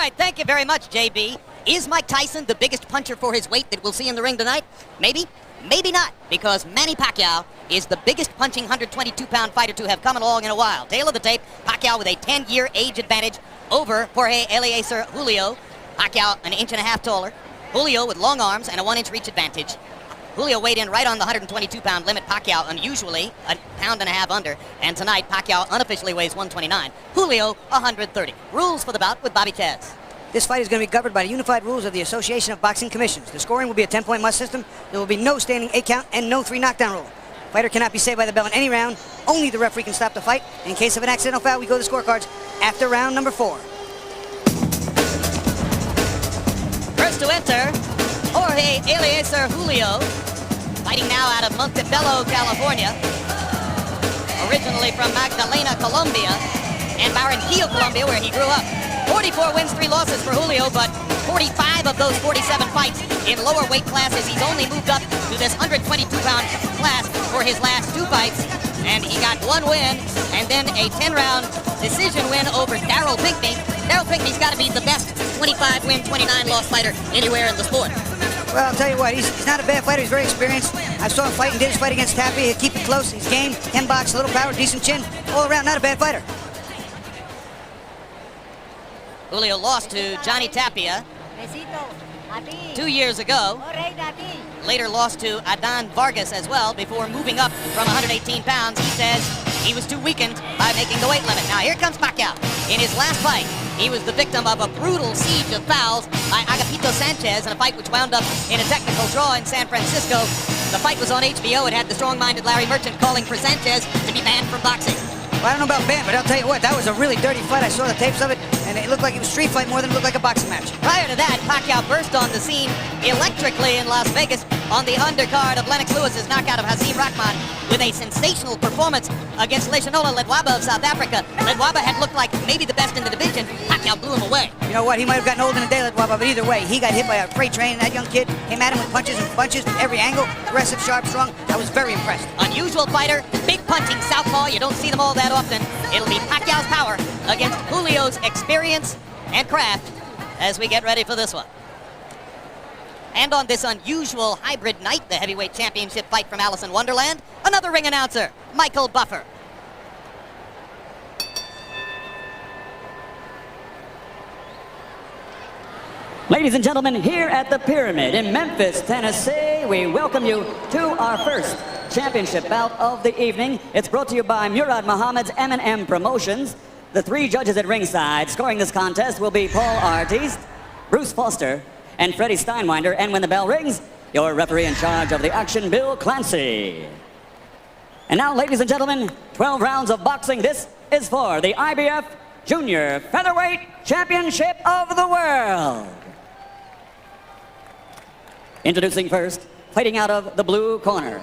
right, thank you very much, JB. Is Mike Tyson the biggest puncher for his weight that we'll see in the ring tonight? Maybe, maybe not, because Manny Pacquiao is the biggest punching 122-pound fighter to have come along in a while. Tail of the tape, Pacquiao with a 10-year age advantage over Jorge Eliezer Julio. Pacquiao an inch and a half taller. Julio with long arms and a 1-inch reach advantage. Julio weighed in right on the 122-pound limit. Pacquiao unusually a pound and a half under. And tonight, Pacquiao unofficially weighs 129. Julio, 130. Rules for the bout with Bobby Chaz. This fight is going to be governed by the unified rules of the Association of Boxing Commissions. The scoring will be a 10-point must system. There will be no standing 8 count and no 3 knockdown rule. Fighter cannot be saved by the bell in any round. Only the referee can stop the fight. In case of an accidental foul, we go to the scorecards after round number 4. First to enter, Jorge Eliezer Julio, fighting now out of Montebello, California. Originally from Magdalena, Colombia, and Barranquilla, Colombia, where he grew up. 44 wins, 3 losses for Julio, but 45 of those 47 fights in lower weight classes. He's only moved up to this 122-pound class for his last 2 fights, and he got 1 win, and then a 10-round decision win over Darryl Pinckney. Darryl Pinckney's got to be the best 25-win, 29-loss fighter anywhere in the sport. Well, I'll tell you what, he's not a bad fighter. He's very experienced. I saw him fight and did his fight against Tappy. He'd keep it close. He's game, 10 box, a little power, decent chin. All around, not a bad fighter. Julio lost to Johnny Tapia 2 years ago. Later lost to Adan Vargas as well before moving up from 118 pounds. He says he was too weakened by making the weight limit. Now here comes Pacquiao. In his last fight, he was the victim of a brutal siege of fouls by Agapito Sanchez in a fight which wound up in a technical draw in San Francisco. The fight was on HBO. It had the strong-minded Larry Merchant calling for Sanchez to be banned from boxing. Well, I don't know about banned, but I'll tell you what, that was a really dirty fight. I saw the tapes of it, and it looked like it was a street fight more than it looked like a boxing match. Prior to that, Pacquiao burst on the scene electrically in Las Vegas on the undercard of Lennox Lewis's knockout of Hasim Rahman with a sensational performance against Leshanola Ledwaba of South Africa. Ledwaba had looked like maybe the best in the division. Pacquiao blew him away. You know what? He might have gotten old in a day, Ledwaba, but either way, he got hit by a freight train, and that young kid came at him with punches and bunches from every angle. Aggressive, sharp, strong. I was very impressed. Unusual fighter, big punching southpaw. You don't see them all that often. It'll be Pacquiao's power against Julio's experience and craft as we get ready for this one. And on this unusual hybrid night, the heavyweight championship fight from Alice in Wonderland, another ring announcer, Michael Buffer. Ladies and gentlemen, here at the Pyramid in Memphis, Tennessee, we welcome you to our first championship bout of the evening. It's brought to you by Murad Muhammad's M&M Promotions. The 3 judges at ringside scoring this contest will be Paul Artiste, Bruce Foster, and Freddie Steinwinder. And when the bell rings, your referee in charge of the action, Bill Clancy. And now, ladies and gentlemen, 12 rounds of boxing. This is for the IBF Junior Featherweight Championship of the World. Introducing first, fighting out of the blue corner,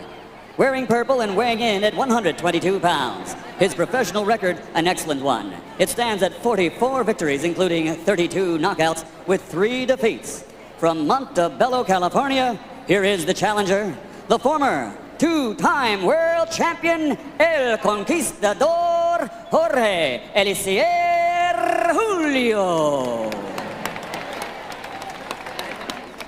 wearing purple and weighing in at 122 pounds. His professional record, an excellent one. It stands at 44 victories, including 32 knockouts with 3 defeats. From Montebello, California, here is the challenger, the former 2-time world champion, El Conquistador, Jorge Eliezer Julio.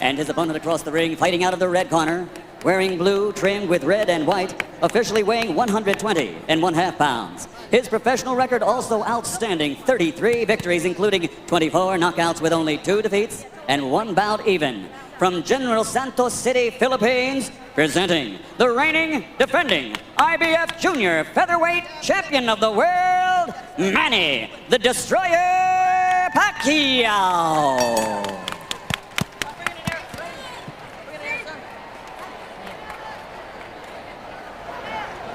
And his opponent across the ring, fighting out of the red corner, wearing blue trimmed with red and white, officially weighing 120.5 pounds. His professional record also outstanding, 33 victories, including 24 knockouts with only 2 defeats and 1 bout even. From General Santos City, Philippines, presenting the reigning, defending IBF Junior Featherweight Champion of the World, Manny the Destroyer Pacquiao.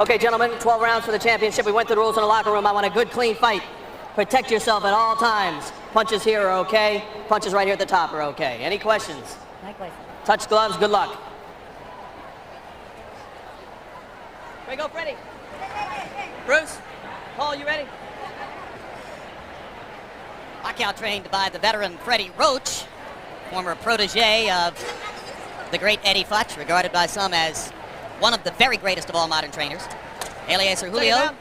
Okay, gentlemen, 12 rounds for the championship. We went through the rules in the locker room. I want a good, clean fight. Protect yourself at all times. Punches here are okay. Punches right here at the top are okay. Any questions? No question. Touch gloves. Good luck. Ready, go, Freddie. Bruce, Paul, you ready? Pacquiao trained by the veteran Freddie Roach, former protege of the great Eddie Futch, regarded by some as one of the very greatest of all modern trainers. Eliezer Julio,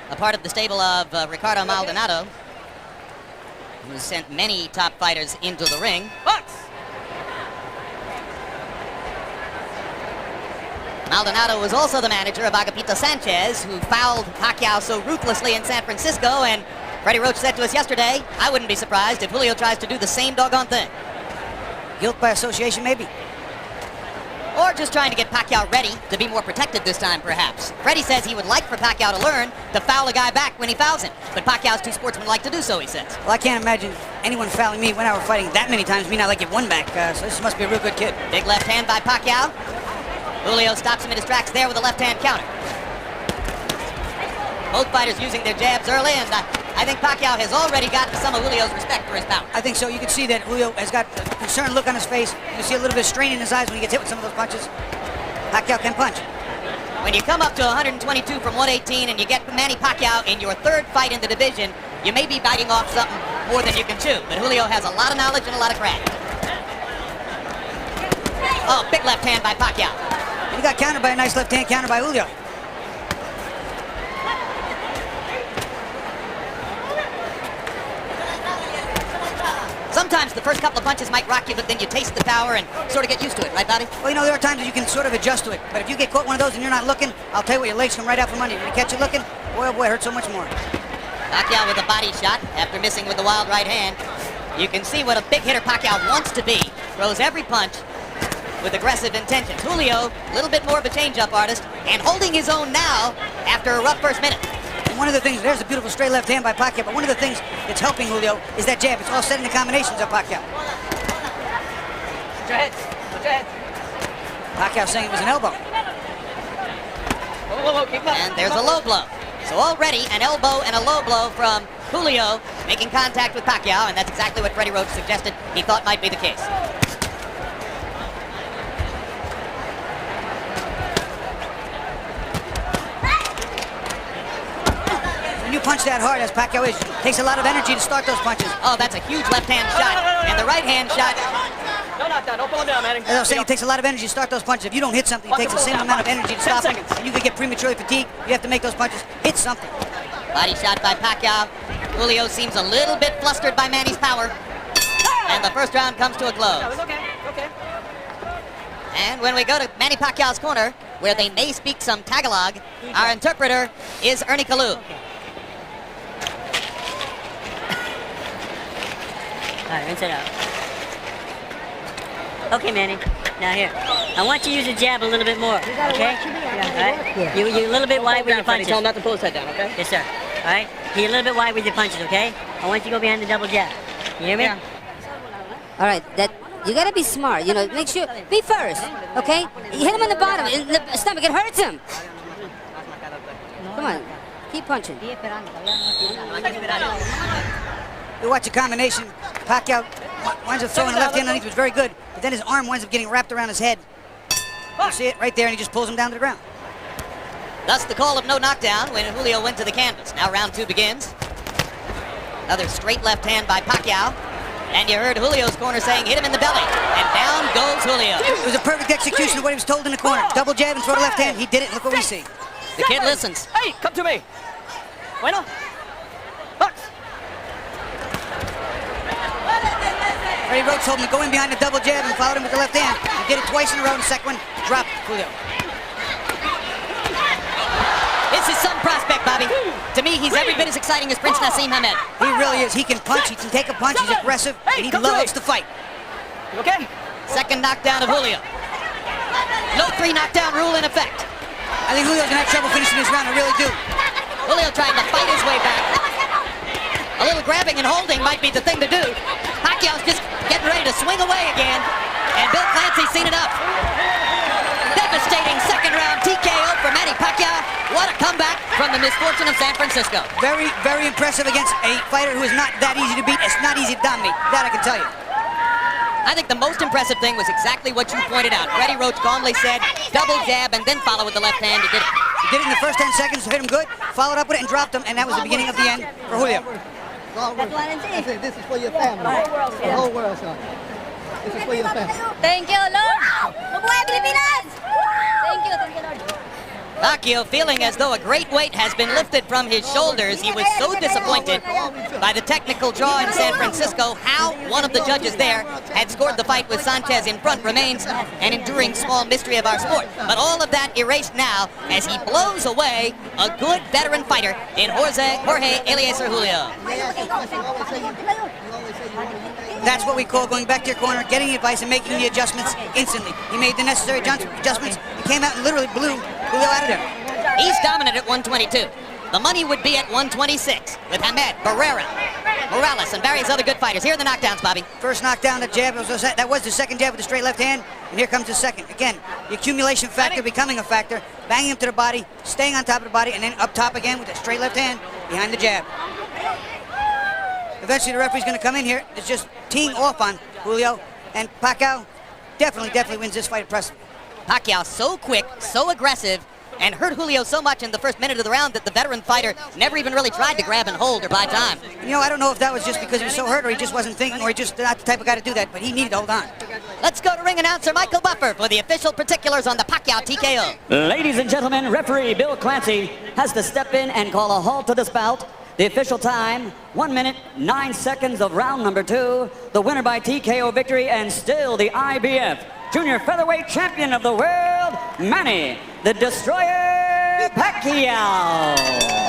a part of the stable of Ricardo Maldonado. who sent many top fighters into the ring. Box! Maldonado was also the manager of Agapito Sanchez, who fouled Pacquiao so ruthlessly in San Francisco, and Freddie Roach said to us yesterday, I wouldn't be surprised if Julio tries to do the same doggone thing. Guilt by association, maybe? Or just trying to get Pacquiao ready to be more protected this time, perhaps. Freddie says he would like for Pacquiao to learn to foul a guy back when he fouls him, but Pacquiao's too sportsmanlike to do so, he says. Well, I can't imagine anyone fouling me when I were fighting that many times, me not like get one back, so this must be a real good kid. Big left hand by Pacquiao. Julio stops him and distracts there with a left-hand counter. Both fighters using their jabs early, and I think Pacquiao has already gotten some of Julio's respect for his power. I think so. You can see that Julio has got a concerned look on his face. You can see a little bit of strain in his eyes when he gets hit with some of those punches. Pacquiao can punch. When you come up to 122 from 118 and you get Manny Pacquiao in your third fight in the division, you may be biting off something more than you can chew. But Julio has a lot of knowledge and a lot of craft. Oh, big left hand by Pacquiao. He got countered by a nice left hand counter by Julio. Sometimes the first couple of punches might rock you, but then you taste the power and sort of get used to it, right, Bobby? Well, you know, there are times that you can sort of adjust to it. But if you get caught one of those and you're not looking, I'll tell you what, your legs come right out from under you. When you catch it looking, boy, oh boy, it hurts so much more. Pacquiao with a body shot after missing with the wild right hand. You can see what a big hitter Pacquiao wants to be. Throws every punch with aggressive intentions. Julio, a little bit more of a change-up artist, and holding his own now after a rough first minute. And one of the things, there's a beautiful straight left hand by Pacquiao, but one of the things that's helping Julio is that jab. It's all set in the combinations of Pacquiao. Put your head. Put your head. Pacquiao saying it was an elbow. And there's a low blow. So already an elbow and a low blow from Julio making contact with Pacquiao, and that's exactly what Freddie Roach suggested he thought might be the case. When you punch that hard, as Pacquiao is, it takes a lot of energy to start those punches. Oh, that's a huge left-hand shot. And the right-hand shot. No knockdown. Don't pull him down, Manny. As I was saying, it takes a lot of energy to start those punches. If you don't hit something, it takes the same amount of energy to stop it. And you could get prematurely fatigued. You have to make those punches hit something. Body shot by Pacquiao. Julio seems a little bit flustered by Manny's power. And the first round comes to a close. Okay. And when we go to Manny Pacquiao's corner, where they may speak some Tagalog, our interpreter is Ernie Kalu. All right, rinse it out. Okay, Manny. Now here, I want you to use the jab a little bit more. Okay? Right? You're a little bit wide with your punches. Tell him not to pull his head down, okay? Yes, sir. All right? You're a little bit wide with your punches, okay? I want you to go behind the double jab. You hear me? Yeah. All right, that you gotta be smart. You know, make sure be first, okay? You hit him in the bottom, in the stomach. It hurts him. Come on, keep punching. You watch a combination. Pacquiao winds up throwing a left hand underneath, which was very good, but then his arm winds up getting wrapped around his head. You see it right there, and he just pulls him down to the ground. Thus the call of no knockdown when Julio went to the canvas. Now round two begins. Another straight left hand by Pacquiao. And you heard Julio's corner saying, hit him in the belly. And down goes Julio. It was a perfect execution of what he was told in the corner. Double jab and throw the left hand. He did it, and look what we see. The kid listens. Hey, come to me. Bueno. Box. Freddie Roach told him to go in behind the double jab and followed him with the left hand. He did it twice in a row, and the second one dropped Julio. This is some prospect, Bobby. To me, he's every bit as exciting as Prince Nassim Hamed. He really is. He can punch. He can take a punch. He's aggressive, and he loves to fight. You okay? Second knockdown of Julio. No three knockdown rule in effect. I think Julio's gonna have trouble finishing this round. I really do. Julio trying to fight his way back. A little grabbing and holding might be the thing to do. Pacquiao's just getting ready to swing away again. And Bill Clancy's seen enough. Devastating second round TKO for Manny Pacquiao. What a comeback from the misfortune of San Francisco. Very, very impressive against a fighter who is not that easy to beat. It's not easy to dominate. That I can tell you. I think the most impressive thing was exactly what you pointed out. Freddie Roach calmly said, double jab and then follow with the left hand. He did it. He did it in the first 10 seconds, hit him good, followed up with it and dropped him, and that was the beginning of the end for Julio. That's it. This is for your family. The whole world, son. This is for your family. Thank you, Lord. Mabuhay Pilipinas! Thank you, Lord. Pacquiao feeling as though a great weight has been lifted from his shoulders. He was so disappointed by the technical draw in San Francisco. How one of the judges there had scored the fight with Sanchez in front remains an enduring small mystery of our sport. But all of that erased now as he blows away a good veteran fighter in Jorge Eliezer Julio. That's what we call going back to your corner, getting the advice, and making the adjustments instantly. He made the necessary adjustments and came out and literally blew Julio out of there. He's dominant at 122. The money would be at 126 with Hamed, Barrera, Morales, and various other good fighters. Here are the knockdowns, Bobby. First knockdown, the jab, that was the second jab with the straight left hand, and here comes the second. Again, the accumulation factor becoming a factor, banging him to the body, staying on top of the body, and then up top again with the straight left hand behind the jab. Eventually the referee's going to come in here. It's just teeing off on Julio, and Pacquiao definitely wins this fight at Preston. Pacquiao so quick, so aggressive, and hurt Julio so much in the first minute of the round that the veteran fighter never even really tried to grab and hold or buy time. You know, I don't know if that was just because he was so hurt or he just wasn't thinking or he just not the type of guy to do that, but he needed to hold on. Let's go to ring announcer Michael Buffer for the official particulars on the Pacquiao TKO. Ladies and gentlemen, referee Bill Clancy has to step in and call a halt to this bout. The official time, 1 minute, 9 seconds of round number 2. The winner by TKO victory and still the IBF Junior Featherweight Champion of the World, Manny, the Destroyer Pacquiao.